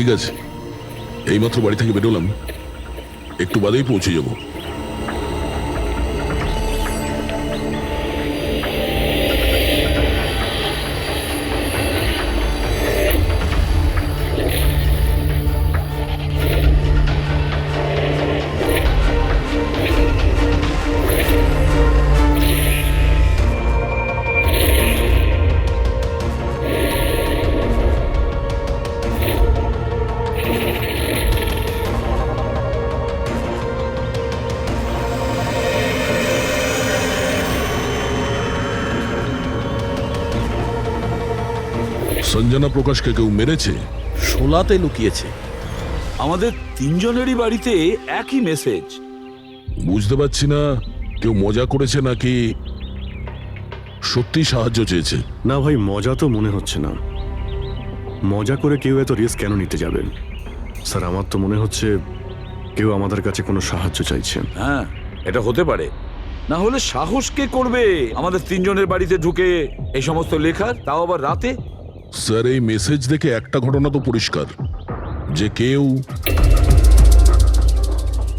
ঠিক আছে, এইমাত্র বাড়ি থেকে বেরোলাম, একটু বাদেই পৌঁছে যাব। সঞ্জনা প্রকাশকে কেউ মেরেছে? শোলাতে লুকিয়েছে। আমাদের তিনজনেরই বাড়িতে একই মেসেজ। বুঝতে পারছি না কেউ মজা করেছে নাকি সত্যি সাহায্য চেয়েছে। না ভাই, মজা তো মনে হচ্ছে না। মজা করে কেউ এত রিস্ক কেন নিতে যাবে? স্যার, আমার তো মনে হচ্ছে কেউ আমাদের কাছে কোনো সাহায্য চাইছে। হ্যাঁ, এটা হতে পারে। না হলে সাহস কে করবে আমাদের তিনজনের বাড়িতে ঢুকে এই সমস্ত লেখার, তাও আবার রাতে? স্যার, এই মেসেজ দেখে একটা ঘটনা তো পরিষ্কার, যে কেউ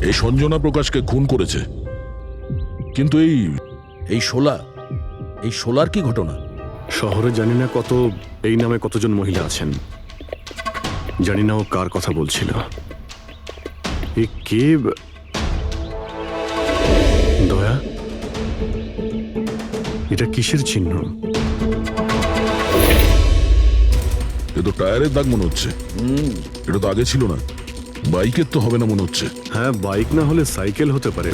এই সঞ্জনা প্রকাশকে খুন করেছে। কিন্তু এই শোলার কি ঘটনা? শহরে জানি না এই নামে কতজন মহিলা আছেন, জানি না ও কার কথা বলছিল। এ কে? দয়া, এটা কিসের চিহ্ন? এ তো টায়ারের দাগ মনে হচ্ছে। এটা তো আগে ছিল না। বাইকের তো হবে না মনে হচ্ছে। হ্যাঁ, বাইক না হলে সাইকেল হতে পারে।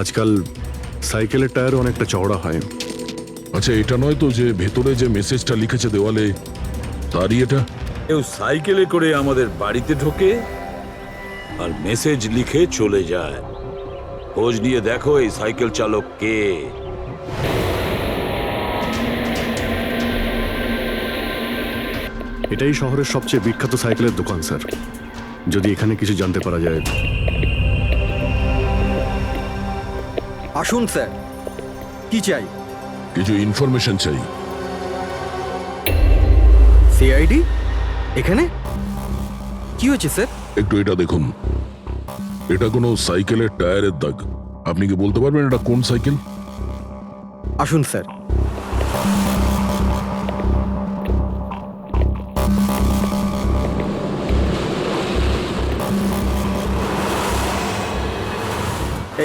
আজকাল সাইকেলের টায়ার অনেকটা চওড়া হয়। আচ্ছা, এটা নয় তো যে ভেতরে যে মেসেজটা লিখেছে দেওয়ালে, তারই এটা? কেউ সাইকেলে করে আমাদের বাড়িতে ঢোকে আর মেসেজ লিখে চলে যায়। খোঁজ নিয়ে দেখো এই সাইকেল চালক কে। এটাই শহরের সবচেয়ে বিখ্যাত সাইকেলের দোকান স্যার। যদি এখানে কিছু জানতে পারা যায়। আসুন স্যার, কি চাই? কিছু ইনফরমেশন চাই। সিআইডি এখানে? কি হয়েছে স্যার? একটু এটা দেখুন, এটা কোনো সাইকেলের টায়ারের দাগ। আপনি কি বলতে পারবেন এটা কোন সাইকেল? আসুন স্যার।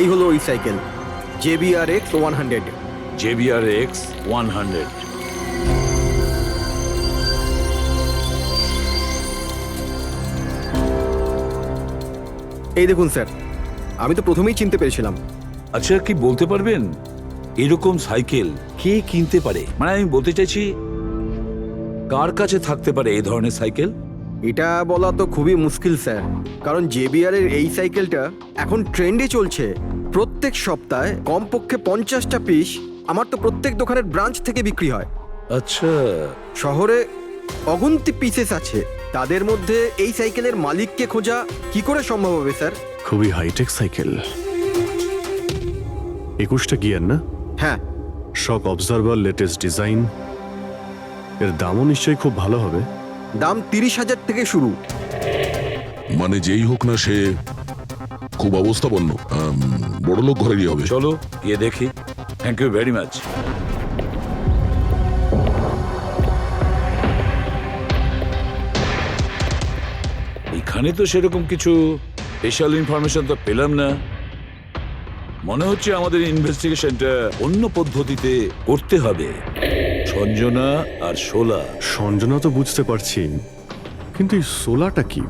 এই হলো ওই সাইকেল, JBRX 100। JBRX 100। এই দেখুন স্যার, আমি তো প্রথমেই চিনতে পেরেছিলাম। আচ্ছা, কি বলতে পারবেন এরকম সাইকেল কে কিনতে পারে? মানে আমি বলতে চাইছি, কার কাছে থাকতে পারে এই ধরনের সাইকেল? এটা বলা তো খুবই মুশকিল স্যার, কারণ JBR এর এই সাইকেলটা এখন ট্রেন্ডে চলছে। প্রত্যেক সপ্তাহে কমপক্ষে 50টা পিস আমার তো প্রত্যেক দোকানের ব্রাঞ্চ থেকে বিক্রি হয়। আচ্ছা, শহরে অগুন্তি পিসেস আছে, তাদের মধ্যে এই সাইকেলের মালিককে খোঁজা কি করে সম্ভব হবে স্যার? খুবই হাইটেক সাইকেল। 21টা গিয়ার না? হ্যাঁ। শক অবজারভার, লেটেস্ট ডিজাইন। এর দামও নিশ্চয়ই খুব ভালো হবে। দাম 30,000 থেকে শুরু। মানে যেই হোক না সে খুব অবস্থাপন্ন, বড়লোক ঘরেরই হবে। চলো গিয়ে দেখি। Thank you very much. এখানে তো সেরকম কিছু স্পেশাল ইনফরমেশন তো পেলাম না। মনে হচ্ছে আমাদের ইনভেস্টিগেশনটা অন্য পদ্ধতিতে করতে হবে। সঞ্জনা আর শোলা। সঞ্জনা তো বুঝতে পারছি, কিন্তু এই সোলাটা কি?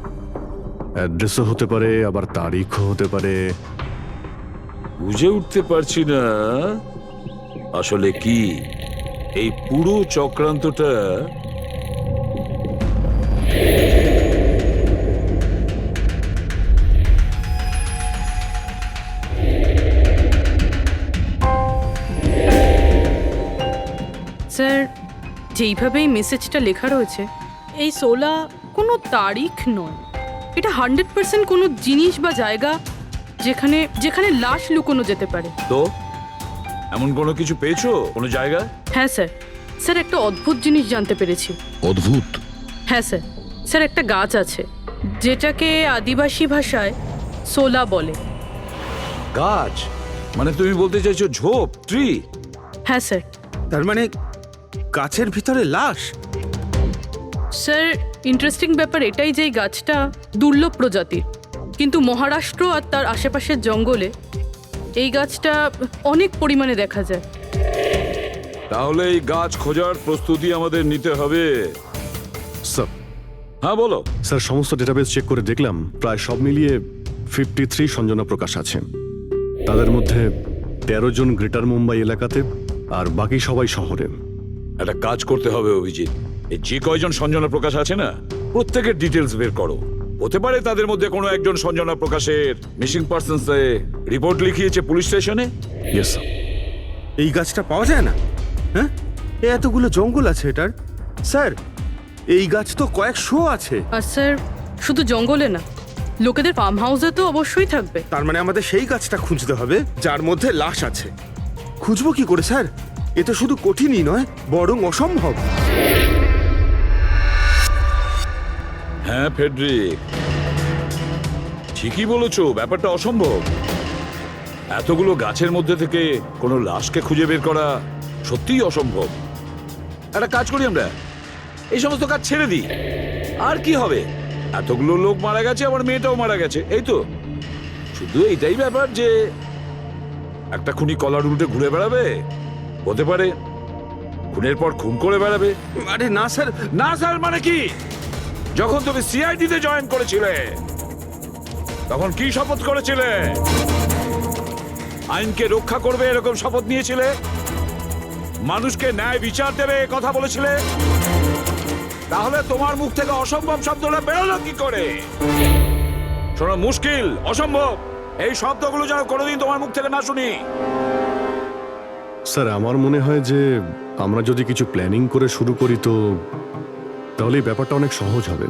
অ্যাড্রেসও হতে পারে, আবার তারিখও হতে পারে। বুঝে উঠতে পারছি না আসলে কি এই পুরো চক্রান্তটা। স্যার, যেইভাবে এই মেসেজটা লেখা রয়েছে, এই 16 কোনো তারিখ নয়। এটা 100% কোনো জিনিস বা জায়গা যেখানে যেখানে লাশ লুকোনো যেতে পারে। তো এমন কোনো কিছু পেয়েছো, কোনো জায়গা? হ্যাঁ স্যার, স্যার একটা অদ্ভুত জিনিস জানতে পেরেছি। অদ্ভুত? হ্যাঁ স্যার, স্যার একটা গাছ আছে যেটাকে আদিবাসী ভাষায় সোলা বলে। গাছ মানে তুমি বলতে চাইছো ঝোপ, ট্রি? হ্যাঁ স্যার। তার মানে গাছের ভিতরে লাশ? স্যার ইন্টারেস্টিং ব্যাপার এটাই যে এই গাছটা দুর্লভ প্রজাতির, কিন্তু মহারাষ্ট্র আর তার আশেপাশের জঙ্গলে এই গাছটা অনেক পরিমাণে দেখা যায়। তাহলে এই গাছ খোঁজার প্রস্তুতি আমাদের নিতে হবে। স্যার হ্যাঁ বলো। স্যার সমস্ত ডেটাবেস চেক করে দেখলাম প্রায় সব মিলিয়ে 53 সঞ্জনা প্রকাশ আছে। তাদের মধ্যে 13 জন গ্রেটার মুম্বাই এলাকাতে আর বাকি সবাই শহরে। একটা কাজ করতে হবে অভিজিৎ, এই যে কয়জন সঞ্জনা প্রকাশ আছে না প্রত্যেকের ডিটেলস বের করো। হতে পারে তাদের মধ্যে কোনো একজন সঞ্জনা প্রকাশের মিসিং পার্সনস রিপোর্ট লিখিয়েছে পুলিশ স্টেশনে। Yes sir. এই গাছটা পাওয়া যায় না? হ্যাঁ, এতগুলো জঙ্গল আছে এটার। স্যার এই গাছ তো কয়েকশো আছে। আর স্যার শুধু জঙ্গলে না, লোকেদের ফার্ম হাউসে তো অবশ্যই থাকবে। তার মানে আমাদের সেই গাছটা খুঁজতে হবে যার মধ্যে লাশ আছে। খুঁজবো কি করে স্যার? এ তো শুধু কঠিনই নয়, বরং অসম্ভব। হ্যাঁ ফেডরিক, ঠিকই বলেছো, ব্যাপারটা অসম্ভব। এতগুলো গাছের মধ্যে থেকে কোনো লাশকে খুঁজে বের করা সত্যিই অসম্ভব। একটা কাজ করি আমরা, এই সমস্ত কাজ ছেড়ে দিই। আর কি হবে, এতগুলো লোক মারা গেছে, আমার মেয়েটাও মারা গেছে, এই তো। শুধু এইটাই ব্যাপার যে একটা খুনি কলার উল্টে ঘুরে বেড়াবে, হতে পারে খুনের পর খুন করে বেড়াবে। আরে না স্যার। না স্যার মানে কি? যখন তুমি সিআইডিতে জয়েন করেছিলে তখন কি শপথ করেছিলে? আইনকে রক্ষা করবে এরকম শপথ নিয়েছিলে? মানুষকে ন্যায় বিচার দেবে এ কথা বলেছিলে? তাহলে তোমার মুখ থেকে অসম্ভব শব্দটা বেরোলো কি করে? শোনো, মুশকিল, অসম্ভব, এই শব্দগুলো যেন কোনোদিন তোমার মুখ থেকে না শুনি। স্যার আমার মনে হয় যে আমরা যদি কিছু প্ল্যানিং করে শুরু করি তো তাহলে এই ব্যাপারটা অনেক সহজ হবে।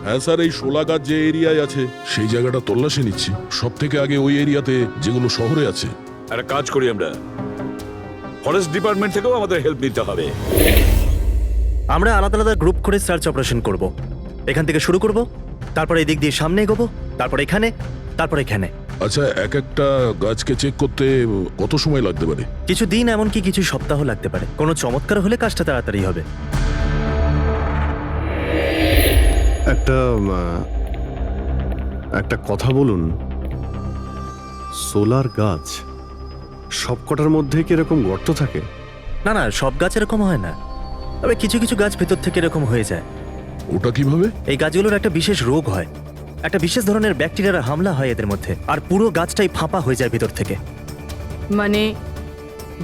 হ্যাঁ স্যার, এই শোলা গাছ যে এরিয়ায় আছে সেই জায়গাটা তল্লাশি নিচ্ছি। সব থেকে আগে ওই এরিয়াতে যেগুলো শহরে আছে। একটা কাজ করি আমরা, ফরেস্ট ডিপার্টমেন্ট থেকেও আমাদের হেল্প নিতে হবে। আমরা আলাদা আলাদা গ্রুপ করে সার্চ অপারেশন করব। এখান থেকে শুরু করব, তারপর এই দিক দিয়ে সামনে এগোবো, তারপর এখানে, তারপর এখানে। আচ্ছা, এক একটা গাছকে চেক করতে কত সময় লাগতে পারে? কিছু দিন, এমনকি কিছু সপ্তাহ লাগতে পারে। কোনো চমৎকার হলে কাজটা তাড়াতাড়ি হবে। একটা কথা বলুন, সোলার গাছ সবকটার মধ্যে কি এরকম গর্ত থাকে? না না, সব গাছ এরকম হয় না, তবে কিছু কিছু গাছ ভেতর থেকে এরকম হয়ে যায়। ওটা কিভাবে? এই গাছগুলোর একটা বিশেষ রোগ হয়, একটা বিশেষ ধরনের ব্যাকটেরিয়ার হামলা হয় এদের মধ্যে, আর পুরো গাছটাই ফাঁপা হয়ে যায় ভেতর থেকে। মানে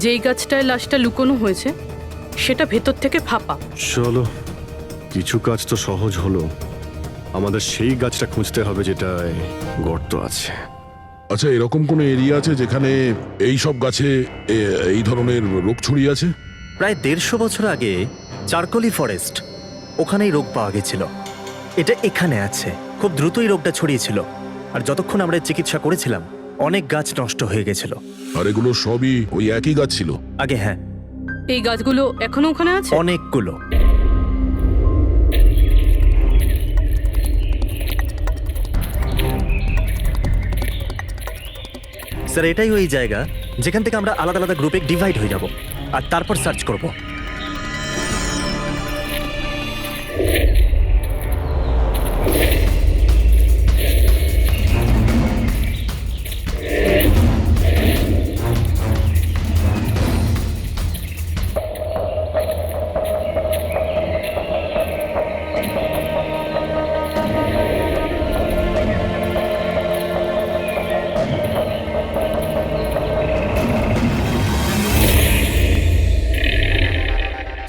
যেই গাছটায় লাশটা লুকোনো হয়েছে সেটা ভেতর থেকে ফাঁপা। চলো, কিছু কাজ তো সহজ হলো, আমাদের সেই গাছটা খুঁজতে হবে যেটায় গর্ত আছে। আচ্ছা, এরকম কোনো এরিয়া আছে যেখানে এই সব গাছে এই ধরনের রোগ ছড়িয়ে আছে? প্রায় 150 বছর আগে চারকোলি ফরেস্ট, ওখানেই রোগ পাওয়া গেছিল। এটা এখানে আছে। খুব দ্রুতই রোগটা ছড়িয়েছিল, আর যতক্ষণ আমরা চিকিৎসা করেছিলাম অনেক গাছ নষ্ট হয়ে গেছিল। আর এগুলো সবই ওই একই গাছ ছিল? আগে হ্যাঁ, এই গাছগুলো এখনো ওখানে আছে? অনেকগুলো। স্যার এটাই ওই জায়গা যেখান থেকে আমরা আলাদা আলাদা গ্রুপে ডিভাইড হয়ে যাব আর তারপর সার্চ করব।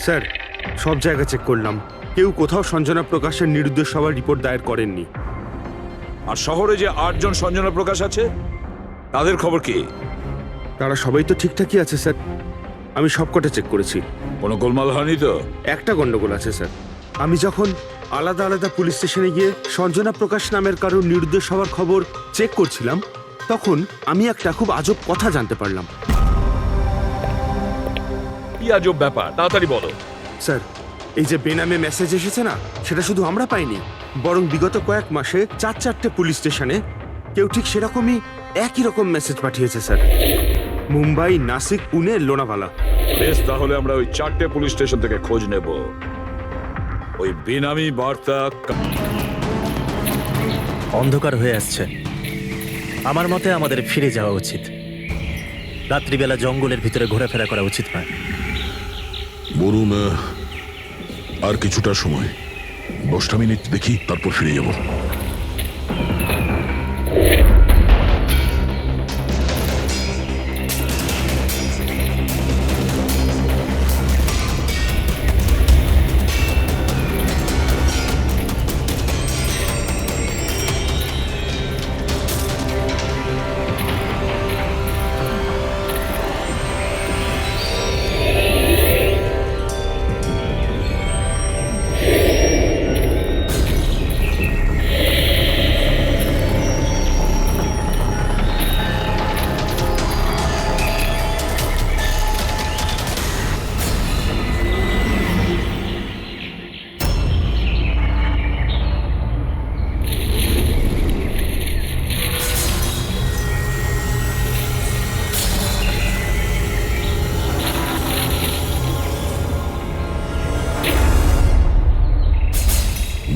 স্যার সব জায়গা চেক করলাম, কেউ কোথাও সঞ্জনা প্রকাশের নিরুদ্দেশ হওয়ার রিপোর্ট দায়ের করেননি। আর শহরে যে 8 জন সঞ্জনা প্রকাশ আছে তাদের খবর কি? তারা সবাই তো ঠিকঠাকই আছে স্যার, আমি সবকটা চেক করেছি। কোনো গোলমাল হয়নি তো? একটা গন্ডগোল আছে স্যার। আমি যখন আলাদা আলাদা পুলিশ স্টেশনে গিয়ে সঞ্জনা প্রকাশ নামের কারোর নিরুদ্দেশ হওয়ার খবর চেক করছিলাম, তখন আমি একটা খুব আজব কথা জানতে পারলাম। কি আজব ব্যাপার, তাড়াতাড়ি বলো। স্যার এই যে বেনামে মেসেজ এসেছে না, সেটা শুধু আমরা পাইনি, বরং বিগত কয়েক মাসে 4-4টে পুলিশ স্টেশনে কেউ ঠিক সেরকমই একই রকম মেসেজ পাঠিয়েছে স্যার। মুম্বাই, নাসিক, পুনে, লোনাভালা। বেশ, তাহলে আমরা ওই 4টে পুলিশ স্টেশন থেকে খোঁজ নেব। ওই বেনামি বার্তা অন্ধকার হয়ে আসছে। আমার মতে আমাদের ফিরে যাওয়া উচিত। রাত্রিবেলা জঙ্গলের ভিতরে ঘোরাফেরা করা উচিত নয়। বলুন, আর কিছুটা সময়, 10টা মিনিট দেখি, তারপর ফিরে যাব।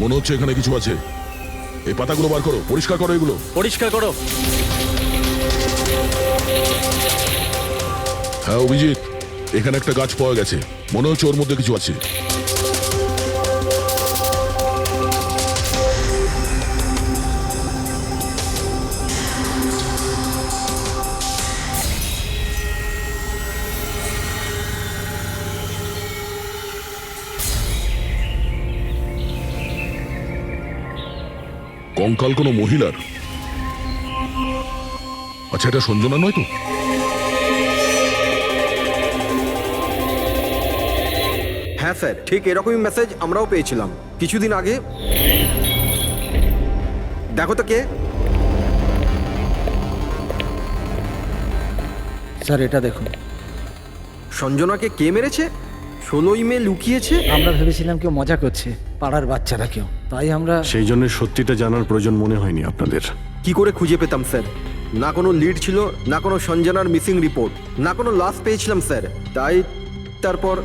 মনে হচ্ছে এখানে কিছু আছে। এই পাতাগুলো বার করো, পরিষ্কার করো এগুলো। পরিষ্কার করো। হ্যাঁ অভিজিৎ, এখানে একটা গাছ পাওয়া গেছে, মনে হচ্ছে ওর মধ্যে কিছু আছে। কঙ্কাল কোনো মহিলার? আচ্ছা, এটা সঞ্জনা নয় তো? হ্যাঁ স্যার, ঠিক এরকমই মেসেজ আমরাও পেয়েছিলাম কিছুদিন আগে। দেখো তো কে। স্যার এটা দেখুন। সঞ্জনাকে কে মেরেছে? 16ই মে লুকিয়েছে। আমরা ভেবেছিলাম কেউ মজা করছে, পাড়ার বাচ্চারা কেউ, তাই আমরা সেই জন্য সত্যিটা জানার প্রয়োজন মনে হয়নি আপনাদের। কি করে খুঁজে পেতাম স্যার? না কোনো লিড ছিল, না কোনো সঞ্জনার মিসিং রিপোর্ট, না কোনো লাশ পেয়েছিলাম স্যার। তাই তারপর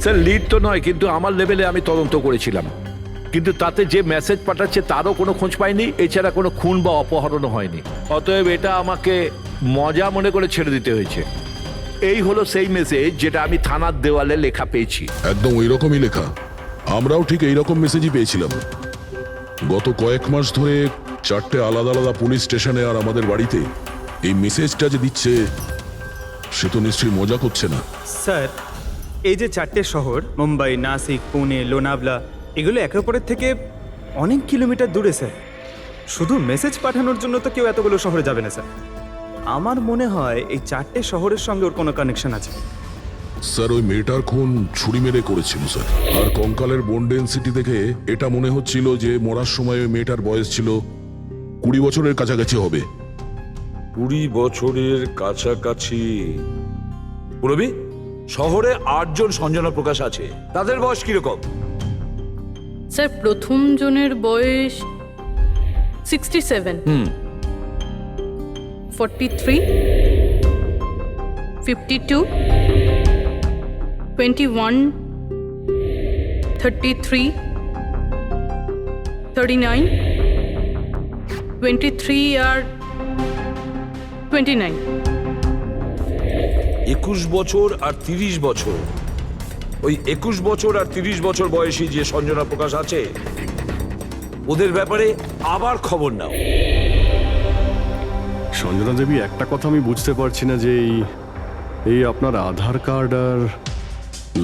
স্যার লিড তো নয়, কিন্তু আমার লেভেলে আমি তদন্ত করেছিলাম, কিন্তু তাতে যে মেসেজ পাঠাচ্ছে তারও কোনো খোঁজ পাইনি, এছাড়া কোনো খুন বা অপহরণও হয়নি। অতএব এটা আমাকে মজা মনে করে ছেড়ে দিতে হয়েছে। এই হলো সেই মেসেজ যেটা আমি থানার দেওয়ালে লেখা পেয়েছি। একদম ওই রকমই লেখা। আমরাও ঠিক এইরকম মেসেজই পেয়েছিলাম। গত কয়েক মাস ধরে 4টে আলাদা আলাদা পুলিশ স্টেশনে আর আমাদের বাড়িতে এই মেসেজটা যে দিচ্ছে, সে তো নিশ্চয়ই মজা করছে না। স্যার, এই যে 4টে শহর মুম্বাই, নাসিক, পুনে, লোনাভলা, এগুলো একে অপরের থেকে অনেক কিলোমিটার দূরে স্যার। শুধু মেসেজ পাঠানোর জন্য তো কেউ এতগুলো শহরে যাবে না স্যার। আমার মনে হয় এই 4টে শহরের সঙ্গে ওর কোনো কানেকশন আছে। স্যার, ওই মেয়েটার খুন ছুরি মেরে করেছিল স্যার। আর কঙ্কালের বোন ডেন্সিটি দেখে এটা মনে হচ্ছিল যে মরার সময় ওই মেয়েটার বয়স ছিল 20 বছরের কাছাকাছি হবে। 20 বছরের কাছাকাছি। পুরবি, শহরে 8 জন সঞ্জনা প্রকাশ আছে, তাদের বয়স কিরকম? স্যার, প্রথম জনের বয়স 67, 43, 52, 21, 33, 39, 23 আর 29। 21 বছর আর 30 বছর। ওই 21 বছর আর 30 বছর বয়সী যে সঞ্জনা প্রকাশ আছে, ওদের ব্যাপারে আবার খবর নাও। সঞ্জনা দেবী, একটা কথা আমি বুঝতে পারছি না যে এই আপনার আধার কার্ড আর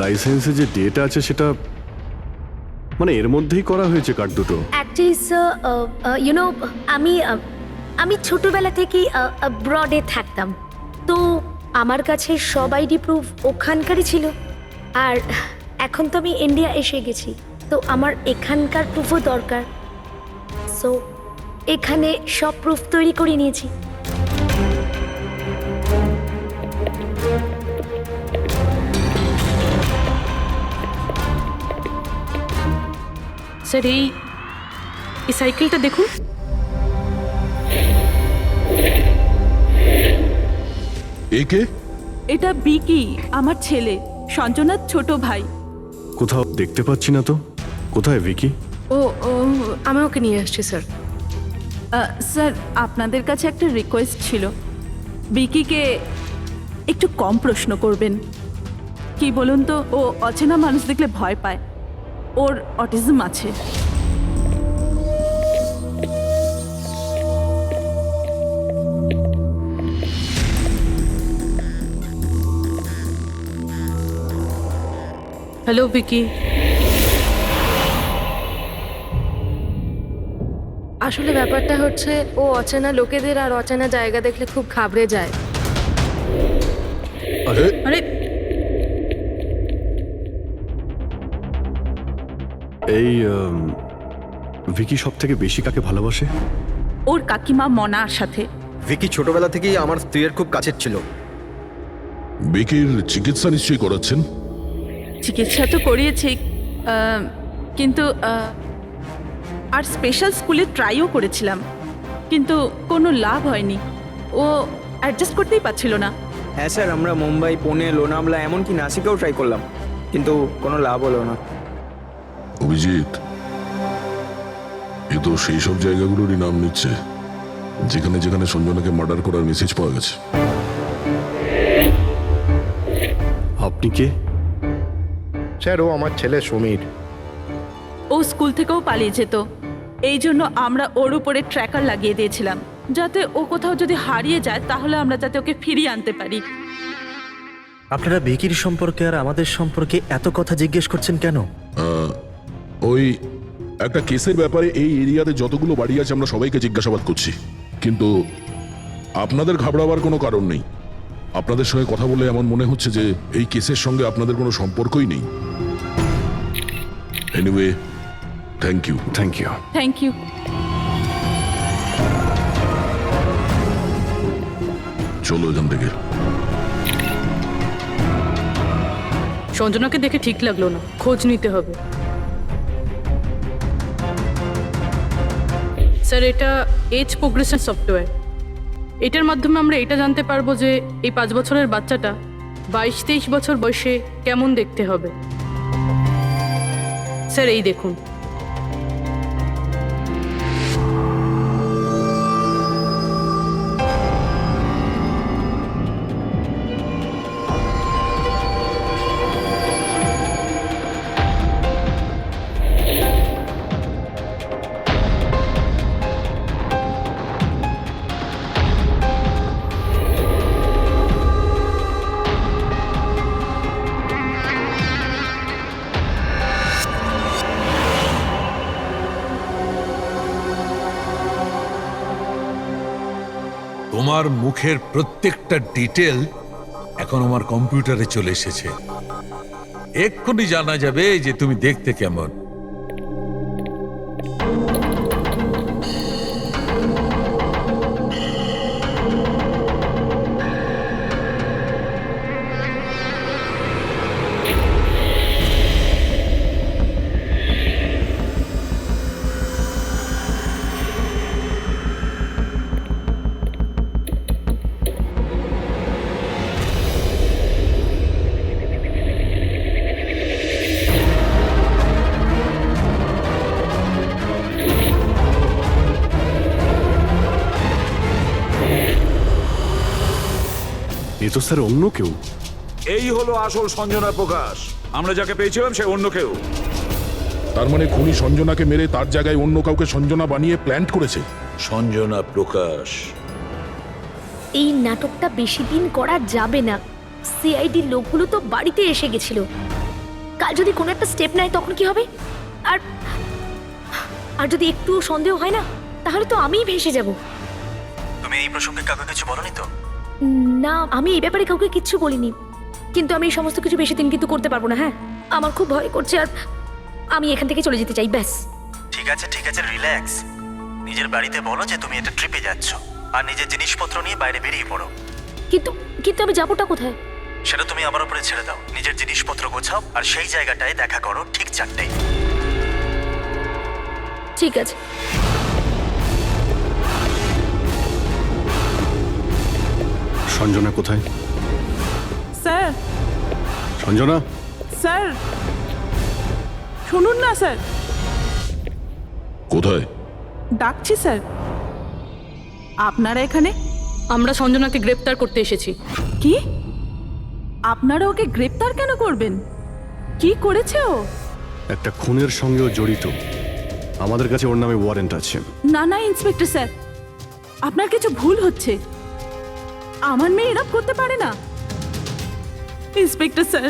লাইসেন্সে যে ডেট আছে সেটা মানে এর মধ্যেই করা হয়েছে কার্ড দুটো। অ্যাকচুয়ালি স্যার, আমি ছোটবেলা থেকেই ব্রডে থাকতাম, তো আমার কাছে সব আইডি প্রুফ ওখানকারই ছিল। আর এখন তো আমি ইন্ডিয়া এসে গেছি, তো আমার এখানকার প্রুফও দরকার। সো এখানে সব প্রুফ তৈরি করে নিয়েছি। স্যার এই সাইকেলটা দেখুন। একে এটা বিকি, আমার ছেলে, সঞ্জনার ছোট ভাই। কোথাও দেখতে পাচ্ছি না তো। কোথায় ভিকি? ও ও আমি ওকে নিয়ে আসছি স্যার। স্যার আপনাদের কাছে একটা রিকোয়েস্ট ছিল, বিকিকে একটু কম প্রশ্ন করবেন। কি বলুন তো, ও অচেনা মানুষ দেখলে ভয় পায়, ওর অটিজম আছে। হ্যালো বিকি। আসলে ব্যাপারটা হচ্ছে ও অচেনা লোকেদের আর অচেনা জায়গা দেখলে খুব ঘাবড়ে যায়। আরে এই ভিকি সব থেকে বেশি কাকে ভালোবাসে? ওর কাকিমা মনার সাথে। ভিকি ছোটবেলা থেকেই আমার স্ত্রীর খুব কাছের ছিল। বিকির চিকিৎসা নিশ্চয়ই করাচ্ছেন। চিকিৎসা তো করিয়েছি, কিন্তু আর স্পেশাল স্কুলে ট্রাইও করেছিলাম, কিন্তু কোনো লাভ হয়নি। ও অ্যাডজাস্ট করতেই পারছিল না। হ্যাঁ স্যার, আমরা মুম্বাই, পুনে, লোনাভলা এমনকি নাসিকেও ট্রাই করলাম, কিন্তু কোনো লাভ হলো না। অভিজিৎ, এ তো সেই সব জায়গাগুলোরই নাম নিচ্ছে যেখানে যেখানে সঞ্জনাকে মার্ডার করার মেসেজ পাওয়া গেছে। আপনি কে? স্যার, ও আমার ছেলে সমীর। ও স্কুল থেকেও পালিয়ে যেত, এই জন্য আমরা ওর উপরে ট্র্যাকার লাগিয়ে দিয়েছিলাম, যাতে ও কোথাও যদি হারিয়ে যায় তাহলে আমরা যাতে ওকে ফিরিয়ে আনতে পারি। আপনারা ভিকির সম্পর্কে আর আমাদের সম্পর্কে এত কথা জিজ্ঞেস করছেন কেন? ওই একটা কেসের ব্যাপারে এই এরিয়াতে যতগুলো বাড়ি আছে আমরা সবাইকে জিজ্ঞাসাবাদ করছি, কিন্তু আপনাদের ঘাবড়াবার কোনো কারণ নেই। আপনাদের সঙ্গে কথা বলে এমন মনে হচ্ছে যে এই কেসের সঙ্গে আপনাদের কোনো সম্পর্কই নেই। Anyway, thank you. Thank you. Thank you. চলো এখান থেকে। সঞ্জনাকে দেখে ঠিক লাগলো না, খোঁজ নিতে হবে। স্যার, এটা এজ প্রোগ্রেশন সফটওয়্যার। এটার মাধ্যমে আমরা এটা জানতে পারবো যে এই 5 বছরের বাচ্চাটা 22-23 বছর বয়সে কেমন দেখতে হবে। স্যার এই দেখুন। তোমার মুখের প্রত্যেকটা ডিটেল এখন আমার কম্পিউটারে চলে এসেছে। এক্ষুনি জানা যাবে যে তুমি দেখতে কেমন। এ তো স্যার অন্য কেউ। এই হলো আসল সঞ্জনা প্রকাশ। আমরা যাকে পেয়েছিলাম সে অন্য কেউ। তার মানে খুনি সঞ্জনাকে মেরে তার জায়গায় অন্য কাউকে সঞ্জনা বানিয়ে প্ল্যান্ট করেছে। সঞ্জনা প্রকাশ। এই নাটকটা বেশি দিন করা যাবে না। সিআইডি লোকগুলো তো বাড়িতে এসে গেছিল। কাল যদি কোনো একটা স্টেপ নেয় তখন কি হবে? আর আর যদি একটুও সন্দেহ হয় না, তাহলে তো আমিই ভেসে যাব। তুমি এই প্রসঙ্গে কাউকে কিছু বলনি তো? না, আমি এই ব্যাপারে কাউকে কিচ্ছু বলিনি, কিন্তু আমি এই সমস্ত কিছু বেশি দিন কিন্তু করতে পারবো না। হ্যাঁ, আমার খুব ভয় করছে আর আমি এখান থেকে চলে যেতে চাই, ব্যাস। ঠিক আছে রিল্যাক্স। নিজের বাড়িতে বলো যে তুমি এটা ট্রিপে যাচ্ছ আর নিজের জিনিসপত্র নিয়ে বাইরে বেরিয়ে পড়ো। কিন্তু কিন্তু আমি যাবোটা কোথায়? সেটা তুমি আমার উপরে ছেড়ে দাও। নিজের জিনিসপত্র গোছাও আর সেই জায়গাটায় দেখা করো ঠিক 4টায়। ঠিক আছে। সঞ্জনা কোথায়? স্যার সঞ্জনা, স্যার শুনুন না স্যার, কোথায়? ডাকছি স্যার। আপনারা এখানে? আমরা সঞ্জনাকে গ্রেপ্তার করতে এসেছি। কি? আপনারা ওকে গ্রেপ্তার কেন করবেন? কি করেছে ও? একটা খুনের সঙ্গেও জড়িত। আমাদের কাছে ওর নামে ওয়ারেন্ট আছে। না না ইন্সপেক্টর স্যার, আপনার কিছু ভুল হচ্ছে। আমার মেয়ে এরকম করতে পারে না। ইন্সপেক্টর স্যার,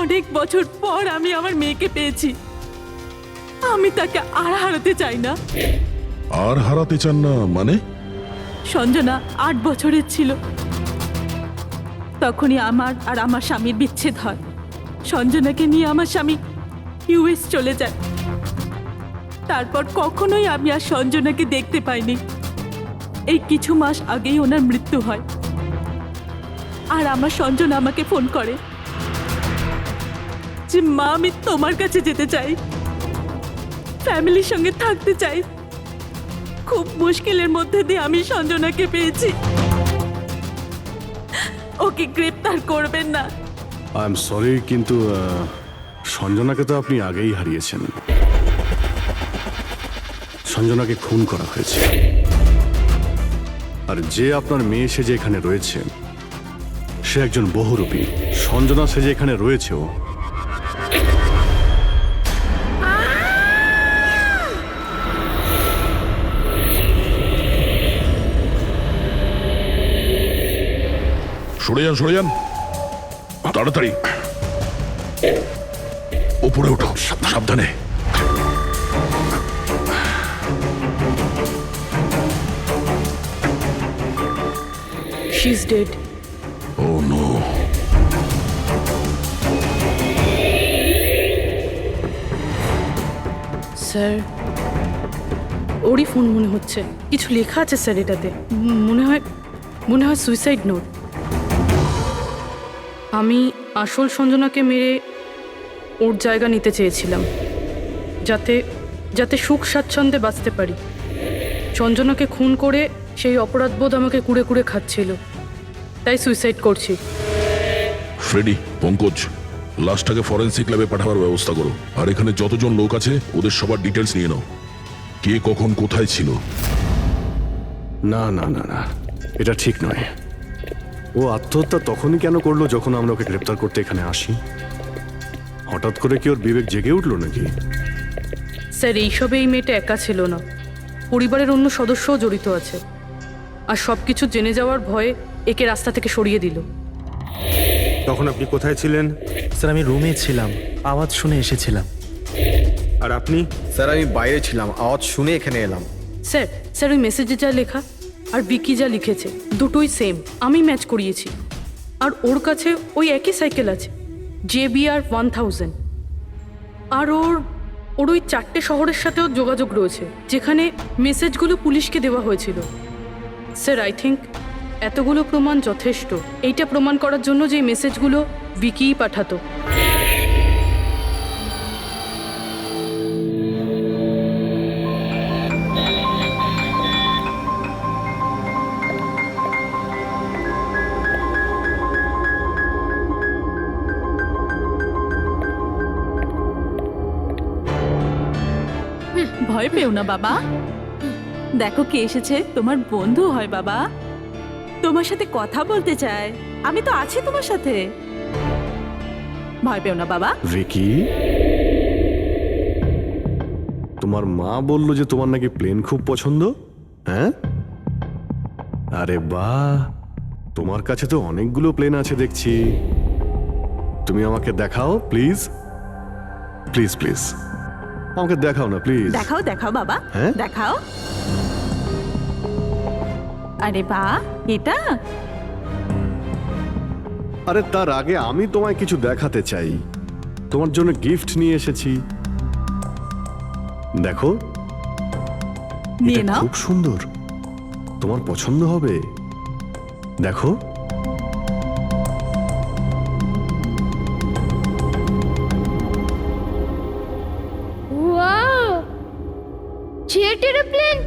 অনেক বছর পর আমি আমার মেয়েকে পেয়েছি। আমি তাকে আর হারাতে চাই না। আর হারাতে চান না মানে? সঞ্জনা 8 বছরের ছিল, তখনই আমার আর আমার স্বামীর বিচ্ছেদ হয়। সঞ্জনাকে নিয়ে আমার স্বামী ইউএস চলে যায়। তারপর কখনোই আমি আর সঞ্জনাকে দেখতে পাইনি। এই কিছু মাস আগেই ওনার মৃত্যু হয়। আর আমার সঞ্জনা আমাকে ফোন করে যে মা, আমি তোমার কাছে যেতে চাই, ফ্যামিলির সঙ্গে থাকতে চাই। খুব মুশকিলের মধ্যে দিয়ে আমি সঞ্জনাকে পেয়েছি। ওকে গ্রেপ্তার করবেন না। আই এম সরি, কিন্তু সঞ্জনাকে তো আপনি আগেই হারিয়েছেন। সঞ্জনাকে খুন করা হয়েছে। আর যে আপনার মেয়ে সেজে এখানে রয়েছে সে একজন বহুরূপী। সঞ্জনা সেজে এখানে রয়েছে ও। সরে যান, সরে যান, তাড়াতাড়ি উপরে ওঠো, সাবধানে। She is dead. Oh no. Sir, ওরই ফোন মনে হচ্ছে। কিছু লেখা আছে স্যার এটাতে। মনে হয় সুইসাইড নোট। আমি আসল সঞ্জনাকে মেরে ওর জায়গা নিতে চেয়েছিলাম, যাতে সুখ স্বাচ্ছন্দ্যে বাঁচতে পারি। সঞ্জনাকে খুন করে সেই অপরাধবোধ আমাকে কুড়ে কুড়ে খাচ্ছিল, তাই সুইসাইড করছি। ফ্রেডি, পঙ্কজ, লাশটাকে ফরেন্সিক ল্যাবে পাঠাবার ব্যবস্থা করো। আর এখানে যতজন লোক আছে ওদের সবার ডিটেলস নিয়ে নাও। কে কখন কোথায় ছিল। না না না না, এটা ঠিক নয়। ও আত্মহত্যা তখনই কেন করলো যখন আমরা ওকে গ্রেপ্তার করতে এখানে আসি? হঠাৎ করে কি ওর বিবেক জেগে উঠলো নাকি? স্যার, এইসবে এই মেয়েটা একা ছিল না, পরিবারের অন্য সদস্যও জড়িত আছে। আর সব কিছু জেনে যাওয়ার ভয়ে একে রাস্তা থেকে সরিয়ে দিল। তখন আপনি কোথায় ছিলেন? স্যার আমি রুমে ছিলাম, আওয়াজ শুনে এসেছিলাম। আর আপনি? স্যার আমি বাইরে ছিলাম, আওয়াজ শুনে এখানে এলাম। স্যার ওই মেসেজে যা লেখা আর বিকি যা লিখেছে দুটোই সেম। আমি ম্যাচ করিয়েছি। আর ওর কাছে ওই একই সাইকেল আছে, JBR 1000। আর ওর ওই 4টে শহরের সাথেও যোগাযোগ রয়েছে যেখানে মেসেজগুলো পুলিশকে দেওয়া হয়েছিল। স্যার, আই থিঙ্ক এতগুলো প্রমাণ যথেষ্ট এইটা প্রমাণ করার জন্য যে মেসেজগুলো বিকিই পাঠাতো। ভয় পেও না বাবা, দেখো কে এসেছে। তোমার বন্ধু হয় বাবা, তোমার সাথে কথা বলতে চায়। আমি তো আছি তোমার সাথে, ভয় পেও না বাবা। ভিকি, তোমার মা বললো যে তোমার নাকি প্লেন খুব পছন্দ। হ্যাঁ, আরে বাহ, তোমার কাছে তো অনেকগুলো প্লেন আছে দেখছি। তুমি আমাকে দেখাও প্লিজ, প্লিজ প্লিজ আমাকে দেখাও না প্লিজ। দেখাও দেখাও বাবা, হ্যাঁ? দেখাও। আরে বাহ, এটা আরে তার আগে আমি তোমায় কিছু দেখাতে চাই। তোমার জন্য গিফট নিয়ে এসেছি, দেখো। নিয়ে এটা নাও। খুব সুন্দর, তোমার পছন্দ হবে, দেখো। Wow, jet aeroplane?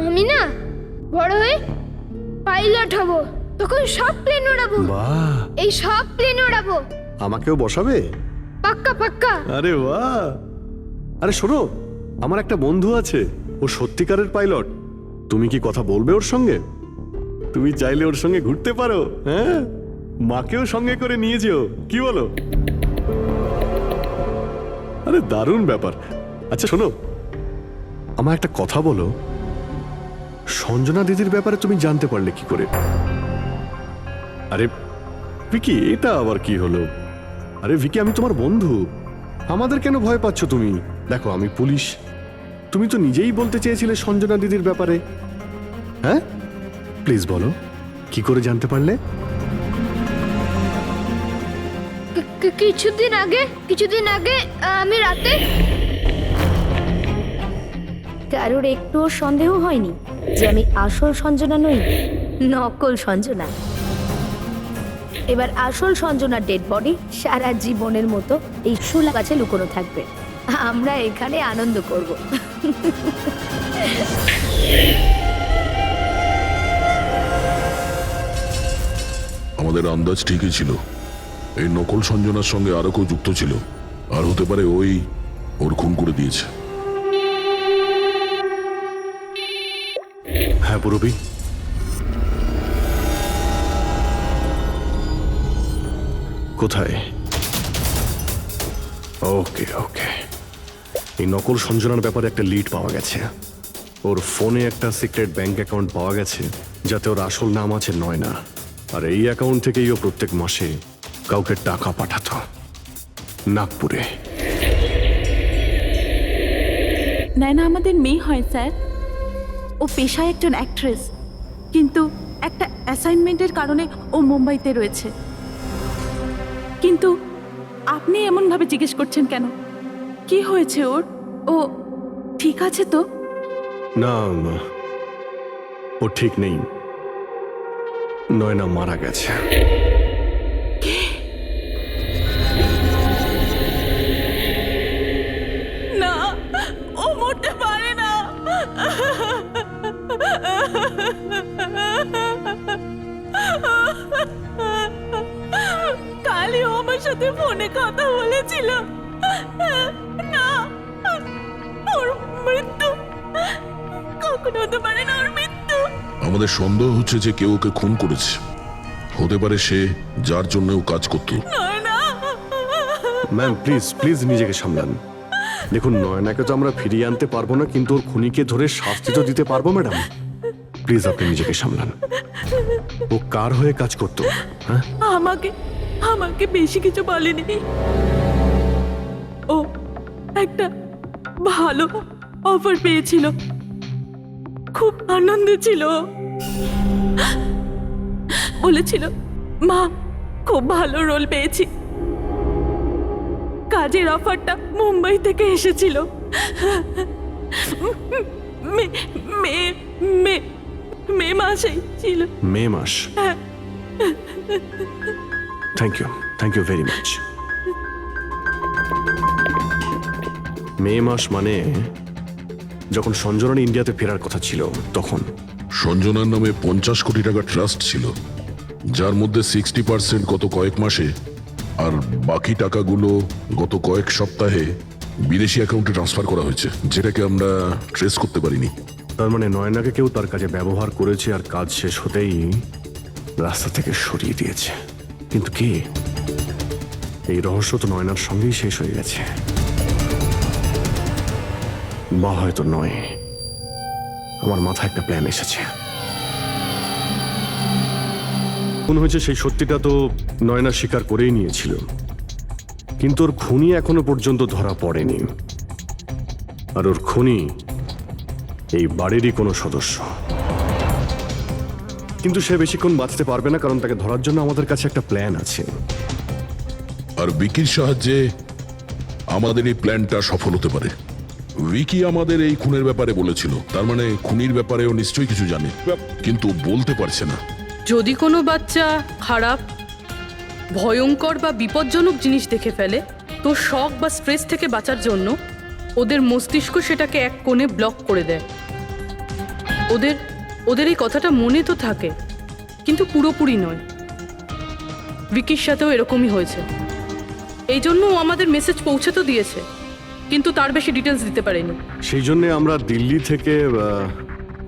আমি না বড় হয়ে পাইলট হব, তখন সব প্লেন উড়াবো। বাহ, এই সব প্লেন উড়াবো, আমাকেও বসাবে? পাক্কা পাক্কা। আরে বাহ! আরে শোনো, আমার একটা বন্ধু আছে, ও সত্যিকারের পাইলট। তুমি কি কথা বলবে ওর সঙ্গে? তুমি চাইলে ওর সঙ্গে ঘুরতে পারো, হ্যাঁ? মাকেও সঙ্গে করে নিয়ে যেও, কি বলো? আরে দারুণ ব্যাপার। আচ্ছা শোনো, আমার একটা কথা বলো, সঞ্জনা দিদির ব্যাপারে তুমি জানতে পারলে কি করে? আরে ভিকি, এটা আবার কি হলো? আরে ভিকি, আমি তোমার বন্ধু, আমাদের কেন ভয় পাচ্ছ তুমি? দেখো আমি পুলিশ, তুমি তো নিজেই বলতে চেয়েছিলে সঞ্জনা দিদির ব্যাপারে। হ্যাঁ, প্লিজ বলো, কি করে জানতে পারলে? কিছুদিন আগে আমি রাতে। কারোর একটুও সন্দেহ হয়নি যে আমি আসল সঞ্জনা নই, নকল সঞ্জনা। এবার আসল সঞ্জনার ডেড বডি সারা জীবনের মতো এই শোলা গাছে লুকোনো থাকবে। আমরা এখানে আনন্দ করব। আমাদের আন্দাজ ঠিকই ছিল, এই নকল সঞ্জনার সঙ্গে আরো কেউ যুক্ত ছিল, আর হতে পারে ওই ওর খুন করে দিয়েছে। হ্যাঁ পুরবি, কোথায়? ওকে ওকে, এই নকল সঞ্জনার ব্যাপারে একটা লিড পাওয়া গেছে। ওর ফোনে একটা সিক্রেট ব্যাংক অ্যাকাউন্ট পাওয়া গেছে, যাতে ওর আসল নাম আছে নয়না। আর এই অ্যাকাউন্ট থেকেই ও প্রত্যেক মাসে কাউকে টাকা পাঠাতো নাগপুরে। নয়না আমাদের মেয়ে হয় স্যার। ও পেশায় একজন অ্যাক্ট্রেস, কিন্তু একটা অ্যাসাইনমেন্টের কারণে ও মুম্বাইতে রয়েছে। কিন্তু আপনি এমনভাবে জিজ্ঞেস করছেন কেন? কি হয়েছে ওর? ও ঠিক আছে তো? না, ও ঠিক নেই। নয়না মারা গেছে। না, ও মরতে পারে না। কালই ও আমার সাথে ফোনে কথা বলেছিল। না, ওর মৃত্যু কখনো হতে পারে না, ওর মৃত্যু। আমাদের সন্দেহ হচ্ছে যে কেউ ওকে খুন করেছে। হতে পারে সে, যার জন্য ও কাজ করত। ম্যাম প্লিজ প্লিজ নিজেকে সামলান। দেখুন, নয়নাকে তো আমরা ফিরিয়ে আনতে পারবো না, কিন্তু ওর খুনিকে ধরে শাস্তি তো দিতে পারবো ম্যাডাম। প্লিজ আপনি নিজেকে সামলান। ও কার হয়ে কাজ করতো? হ্যাঁ, আমাকে বেশি কিছু বলেনি। ও একটা ভালো অফার পেয়েছিল, খুব আনন্দে ছিল। বলেছিল, মা খুব ভালো রোল পেয়েছি। কাজের অফারটা মুম্বাই থেকে এসেছিল। মে মাসেই ছিল। মে মাস? Thank you very much. May মাস মানে যখন সঞ্জনার ইন্ডিয়াতে ফেরার কথা ছিল তখন। সঞ্জনার নামে 50 কোটি টাকা ট্রাস্ট ছিল, যার মধ্যে 60% গত কয়েক মাসে আর বাকি টাকাগুলো গত কয়েক সপ্তাহে বিদেশি অ্যাকাউন্টে ট্রান্সফার করা হয়েছে, যেটাকে আমরা ট্রেস করতে পারিনি। তার মানে নয়নাকে কেউ তার কাজে ব্যবহার করেছে, আর কাজ শেষ হতেই রাস্তা থেকে সরিয়ে দিয়েছে। কিন্তু কে? এই রহস্য তো নয়নার সঙ্গেই শেষ হয়ে গেছে, বা হয়তো নয়। আমার মাথায় একটা প্ল্যান এসেছে। মনে হয়েছে সেই সত্যিটা তো নয়না স্বীকার করেই নিয়েছিল, কিন্তু ওর খুনি এখনো পর্যন্ত ধরা পড়েনি। আর ওর খুনি এই বাড়িরই কোনো সদস্য। কিন্তু সে বেশিক্ষণ বাঁচতে পারবে না, কারণ তাকে ধরার জন্য আমাদের কাছে একটা প্ল্যান আছে। আর বিকির সাহায্যে আমাদের এই প্ল্যানটা সফল হতে পারে। উইকি আমাদের এই খুনের ব্যাপারে বলেছিল, তার মানে খুনির ব্যাপারেও নিশ্চয়ই কিছু জানে, কিন্তু বলতে পারছে না। যদি কোনো বাচ্চা খারাপ, ভয়ঙ্কর বা বিপজ্জনক জিনিস দেখে ফেলে, তো শক বা স্ট্রেস থেকে বাঁচার জন্য ওদের মস্তিষ্ক সেটাকে এক কোণে ব্লক করে দেয়। ওদের ওদের এই কথাটা মনে তো থাকে, কিন্তু পুরোপুরি নয়। ভিকির সাথেও এরকমই হয়েছে। এই জন্য ও আমাদের মেসেজ পৌঁছে তো দিয়েছে, কিন্তু তার বেশি ডিটেলস দিতে পারেনি। সেই জন্য আমরা দিল্লি থেকে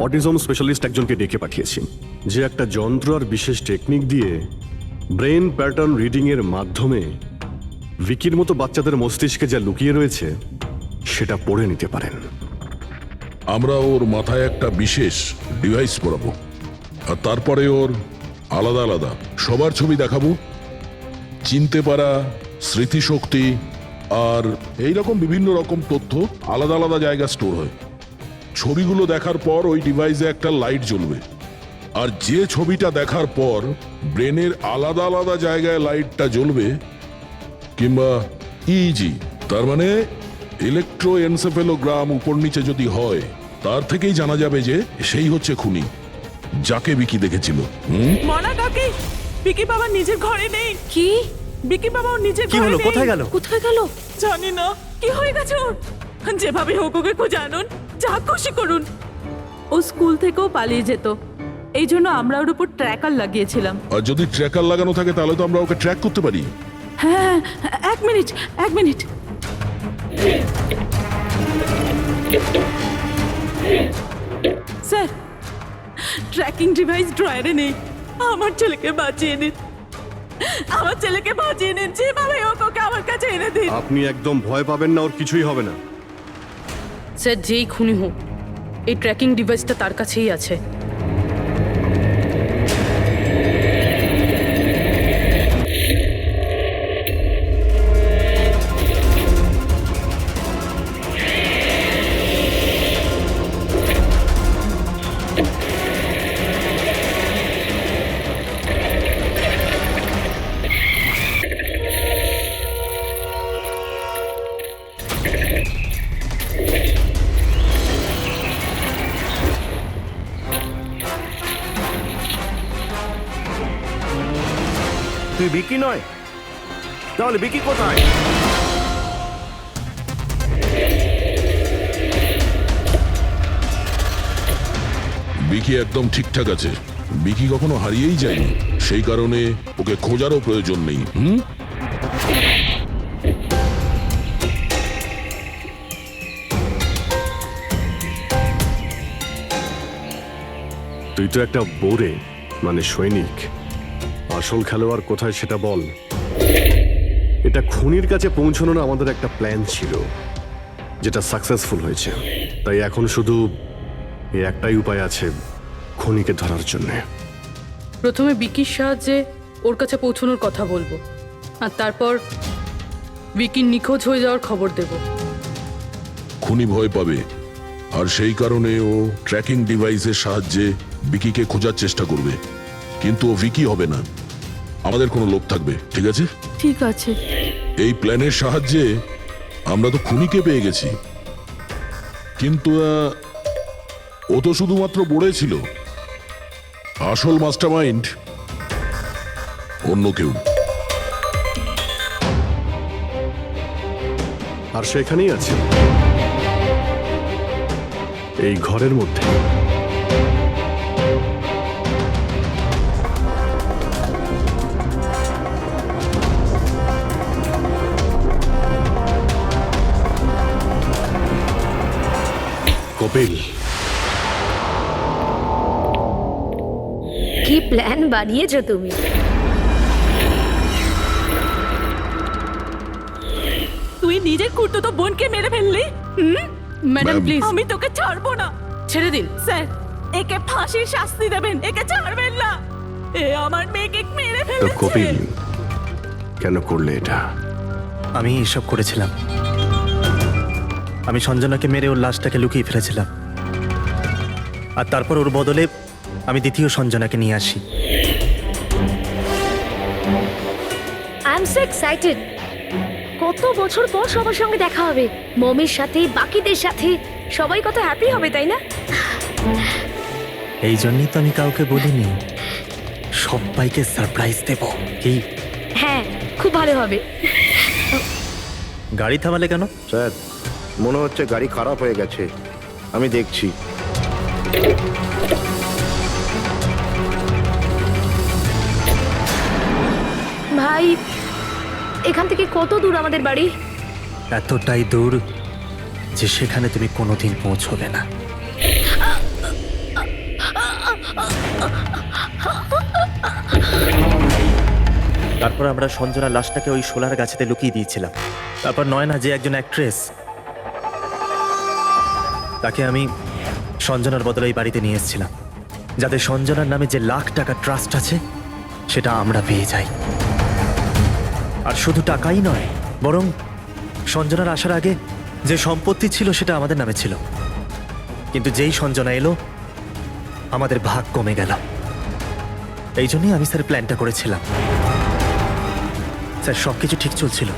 অটিজম স্পেশালিস্ট একজনকে ডেকে পাঠিয়েছি, যে একটা যন্ত্র আর বিশেষ টেকনিক দিয়ে ব্রেন প্যাটার্ন রিডিং এর মাধ্যমে ভিকির মতো বাচ্চাদের মস্তিষ্কে যা লুকিয়ে রয়েছে সেটা পড়ে নিতে পারেন। আমরা ওর মাথায় একটা বিশেষ ডিভাইস পরাবো, আর তারপরে ওর আলাদা আলাদা সবার ছবি দেখাবো। চিনতে পারা, স্মৃতিশক্তি আর এই রকম বিভিন্ন রকম তথ্য আলাদা আলাদা জায়গায় স্টোর হয়। ছবিগুলো দেখার পর ওই ডিভাইসে একটা লাইট জ্বলবে, আর যে ছবিটা দেখার পর ব্রেনের আলাদা আলাদা জায়গায় লাইটটা জ্বলবে, কিংবা ইজি তার মানে ইলেকট্রোএনসেফেলোগ্রাম উপর নিচে যদি হয়, তার থেকেই জানা যাবে যে সেই হচ্ছে খুনি, যাকে বিকি দেখেছিল। মনা কাকি, বিকি বাবা নিজের ঘরে নেই। কি? বিকি বাবা ওর নিজের কি ঘরে হলো? নেই। কোথায় গেল? কোথায় গেল জানি না। কি হয়ে গেছে ওর? যেভাবে হোক ওকে খুঁজে আনুন, যা খুশি করুন। ও স্কুল থেকেও পালিয়ে যেত, এই জন্য আমরা ওর উপর ট্র্যাকার লাগিয়েছিলাম। আর যদি ট্র্যাকার লাগানো থাকে তাহলে তো আমরা ওকে ট্র্যাক করতে পারি। হ্যাঁ, এক মিনিট। স্যার, ট্র্যাকিং ডিভাইস ড্রয়ারে নেই। আমার ছেলেকে বাঁচিয়ে নিন, যেভাবে হোক ওকে আমার কাছে এনে দিন। আপনি একদম ভয় পাবেন না, ওর কিছুই হবে না। স্যার, যেই খুনি হোক, এই ট্র্যাকিং ডিভাইসটা তার কাছেই আছে। তুই বিকি নয়, তাহলে বিকি কোথায়? বিকি একদম ঠিকঠাক আছে। বিকি কখনো হারিয়েই যায়নি, সেই কারণে ওকে খোঁজারও প্রয়োজন নেই। তুই তো একটা বোরে, মানে সৈনিক। আসল খেলোয়াড় কোথায় সেটা বল। এটা খুনির কাছে পৌঁছানোর আমাদের একটা প্ল্যান ছিল, যেটা সাকসেসফুল হয়েছে। তাই এখন শুধু এই একটাই উপায় আছে খুনিকে ধরার জন্য। প্রথমে বিকির সাহায্যে ওর কাছে পৌঁছানোর কথা বলবো, আর তারপর বিকির নিখোঁজ হয়ে যাওয়ার খবর দেব। খুনি ভয় পাবে, আর সেই কারণে ও ট্র্যাকিং ডিভাইসের সাহায্যে বিকিকে খোঁজার চেষ্টা করবে। কিন্তু ও ভিকি হবে না, আমাদের কোনো লোক থাকবে। ঠিক আছে? ঠিক আছে। এই প্ল্যানের সাহায্যে আমরা তো খুনিকে পেয়ে গেছি, কিন্তু ও তো শুধুমাত্র বড়ে ছিল। আসল মাস্টারমাইন্ড অন্য কেউ। আর সেখানেই আছে, এই ঘরের মধ্যে। কপিল, কি প্ল্যান বানিয়েছো তুমি? তুই নিজের কুর্তুতো বোনকে মেরে ফেললি। ম্যাডাম প্লিজ, আমি তোকে ছাড়বো না। ছেড়ে দিন। স্যার, একে ফাঁসির শাস্তি দেবেন, একে ছাড়বেন না। এ আমার মেয়েকে মেরে তো ফেলেছে। কপিল, কেন করলে এটা? আমি এসব করেছিলাম। আমি সঞ্জনাকে মেরে ওর লাশটাকে লুকিয়ে ফেলেছিলাম, আর তারপর ওর বদলে আমি দ্বিতীয় সঞ্জনাকে নিয়ে আসি। I am so excited. কত বছর পর সবার সঙ্গে দেখা হবে, মমির সাথে, বাকিদের সাথে। সবাই কত হ্যাপি হবে, তাই না? এই জন্যই তো আমি কাউকে বলিনি, সবাইকে সারপ্রাইজ দেব। কি? হ্যাঁ, খুব ভালো হবে। গাড়ি থামালে কেন? স্যার, মনে হচ্ছে গাড়ি খারাপ হয়ে গেছে, আমি দেখছি। ভাই, এখান থেকে কত দূর আমাদের বাড়ি? এতটাই দূর যে সেখানে তুমি কোনোদিন পৌঁছবে না। তারপর আমরা সঞ্জনার লাশটাকে ওই শোলার গাছেতে লুকিয়ে দিয়েছিলাম। তারপর নয়না যে একজন অ্যাক্ট্রেস, তাকে আমি সঞ্জনার বদলে এই বাড়িতে নিয়ে এসেছিলাম, যাতে সঞ্জনার নামে যে লাখ টাকা ট্রাস্ট আছে সেটা আমরা পেয়ে যাই। আর শুধু টাকাই নয়, বরং সঞ্জনার আসার আগে যে সম্পত্তি ছিল সেটা আমাদের নামে ছিল, কিন্তু যেই সঞ্জনা এলো আমাদের ভাগ কমে গেল। এই জন্যই আমি স্যার প্ল্যানটা করেছিলাম। স্যার সবকিছু ঠিক চলছিল,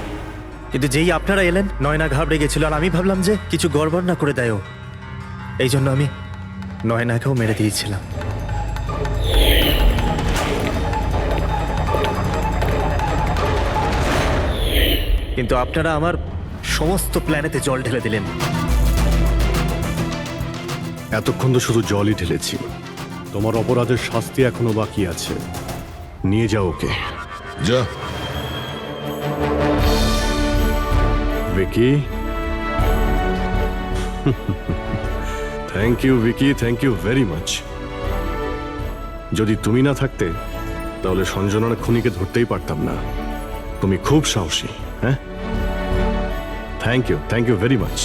কিন্তু যেই আপনারা এলেন নয়না ঘাবড়ে গেছিল, আর আমি ভাবলাম যে কিছু গড়বড় না করে দেয় ও। এই জন্য আমি নয়নাকেও মেরে দিয়েছিলাম। কিন্তু আপনারা আমার সমস্ত প্ল্যানেতে জল ঢেলে দিলেন। এতক্ষণ তো শুধু জলই ঢেলেছি। তোমার অপরাধের শাস্তি এখনো বাকি আছে। নিয়ে যাও ওকে। যা। Vicky, thank you Vicky, thank you very much. যদি তুমি না থাকতে তাহলে সঞ্জনার খুনিকে ধরতেই পারতাম না। তুমি খুব সাহসী। হ্যাঁ, থ্যাংক ইউ ভেরি মাচ।